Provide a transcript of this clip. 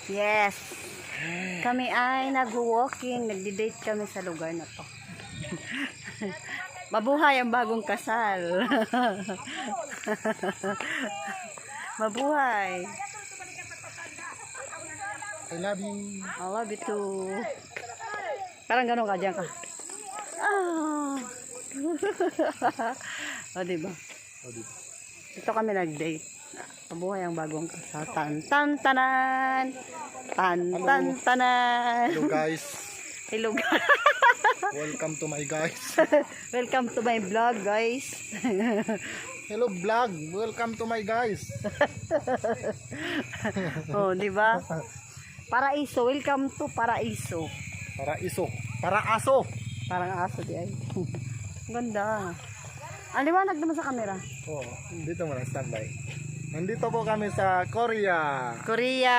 Yes. Kami ay nag-walking, nagdi-date kami sa lugar na to. Mabuhay ang bagong kasal. Mabuhay. I love you. I love you too. Parang gano'n ka, dyan ka. Ah. O, diba? Ito kami nag-date. Mabuhay ang bagong kasal. Tan-tan-tanan. Tan-tan-tanan. Hello guys. Hello guys. Welcome to my guys. Welcome to my vlog, guys. Hello vlog. Welcome to my guys. Oh, di ba? Paraiso, welcome to Paraiso. Para iso. Para aso. Parang aso di ay. Ganda. Ang liwanag naman sa camera. Oh, dito mo lang standby. Nandito po kami sa Korea. Korea.